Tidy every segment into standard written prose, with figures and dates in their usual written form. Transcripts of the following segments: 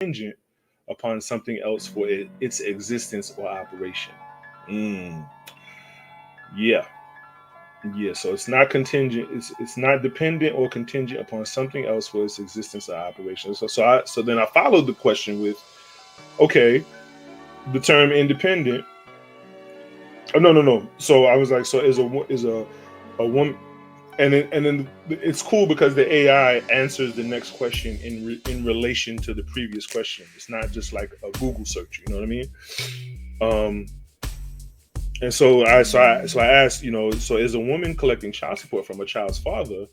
contingent upon something else for its existence or operation. Mm, yeah, yeah. So it's not contingent. It's not dependent or contingent upon something else for its existence or operation. So then I followed the question with, okay, the term independent. Oh, no, no, no. So I was like, so is a woman, and then it's cool because the AI answers the next question in relation to the previous question. It's not just like a Google search. You know what I mean? Um, and so I asked, so is a woman collecting child support from a child's father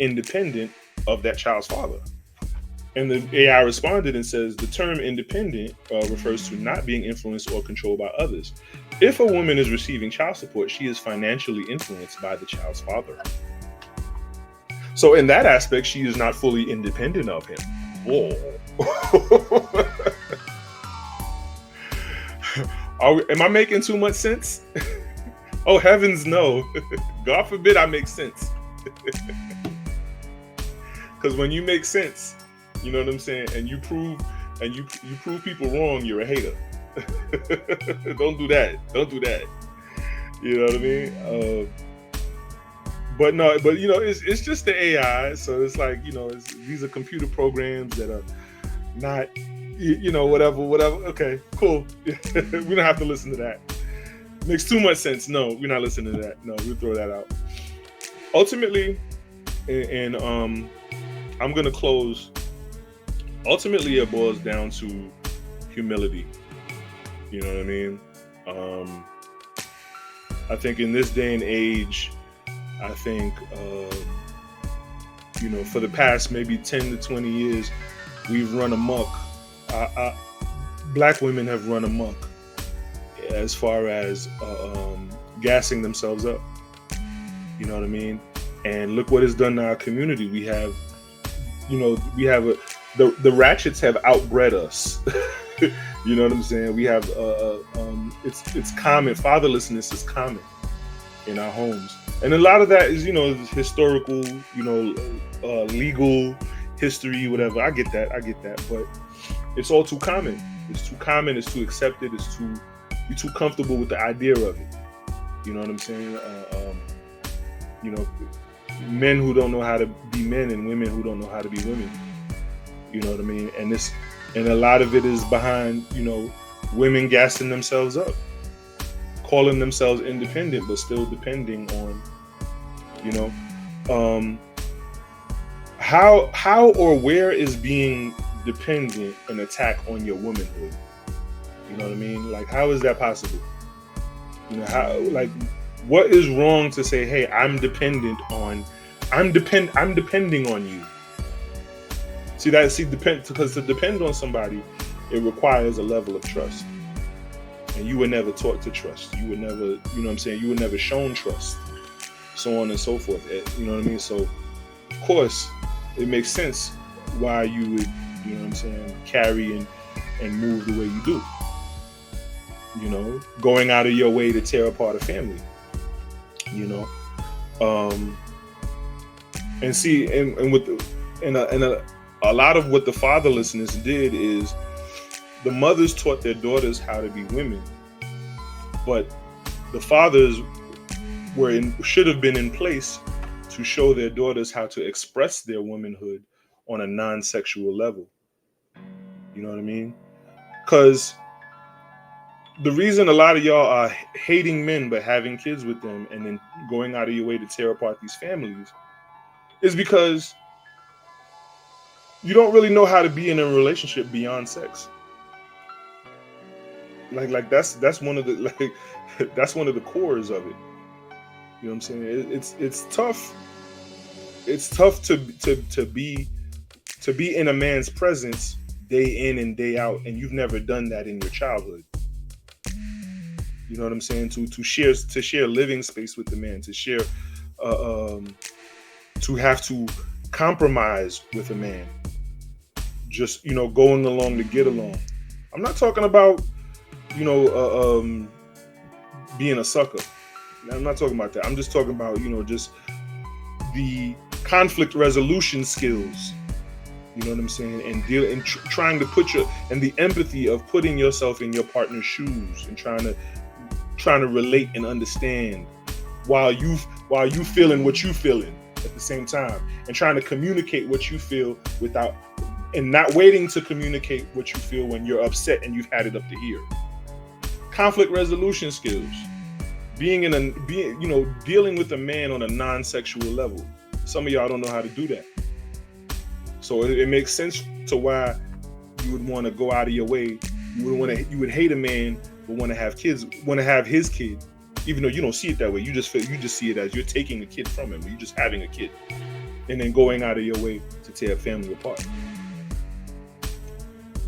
independent of that child's father? And the AI responded and says the term independent refers to not being influenced or controlled by others. If a woman is receiving child support, she is financially influenced by the child's father. So in that aspect, she is not fully independent of him. Whoa. Am I making too much sense? Oh, heavens no. God forbid I make sense. Because when you make sense, you know what I'm saying, and you prove people wrong, you're a hater. Don't do that. Don't do that. You know what I mean? But no, but it's just the AI. So it's like these are computer programs that are not, whatever. Okay, cool. We don't have to listen to that. Makes too much sense. No, we're not listening to that. No, we'll throw that out. Ultimately, and I'm gonna close. Ultimately, it boils down to humility. You know what I mean? I think in this day and age, I think for the past maybe 10 to 20 years, we've run amok. Black women have run amok as far as gassing themselves up. You know what I mean? And look what it's done to our community. We have, the ratchets have outbred us. You know what I'm saying? We have it's common. Fatherlessness is common in our homes, and a lot of that is historical, legal history, whatever. I get that, but it's all too common. It's too common. It's too accepted. You're too comfortable with the idea of it. You know what I'm saying? Men who don't know how to be men and women who don't know how to be women. You know what I mean? And a lot of it is behind, women gassing themselves up, calling themselves independent, but still depending on, how or where is being dependent an attack on your womanhood? You know what I mean? Like, how is that possible? What is wrong to say, hey, I'm depending on you. Because to depend on somebody, it requires a level of trust. And you were never taught to trust. You were never, you were never shown trust. So on and so forth. You know what I mean? So, of course, it makes sense why you would, carry and move the way you do. Going out of your way to tear apart a family. And see, and with a lot of what the fatherlessness did is the mothers taught their daughters how to be women, but the fathers should have been in place to show their daughters how to express their womanhood on a non-sexual level. You know what I mean? Because the reason a lot of y'all are hating men but having kids with them and then going out of your way to tear apart these families is because you don't really know how to be in a relationship beyond sex. Like that's one of the that's one of the cores of it. You know what I'm saying? It's tough. It's tough to be in a man's presence day in and day out, and you've never done that in your childhood. You know what I'm saying? To share living space with the man, to share, to have to compromise with a man. Just going along to get along. I'm not talking about being a sucker. I'm not talking about that. I'm just talking about just the conflict resolution skills You know what I'm saying? And trying to put and the empathy of putting yourself in your partner's shoes and trying to relate and understand while you feeling what you feeling at the same time, and trying to communicate what you feel without, and not waiting to communicate what you feel when you're upset and you've had it up to here. Conflict resolution skills. Dealing with a man on a non-sexual level. Some of y'all don't know how to do that. So it makes sense to why you would want to go out of your way. You would hate a man but want to have his kid, even though you don't see it that way. You just see it as you're taking a kid from him. You're just having a kid, and then going out of your way to tear a family apart.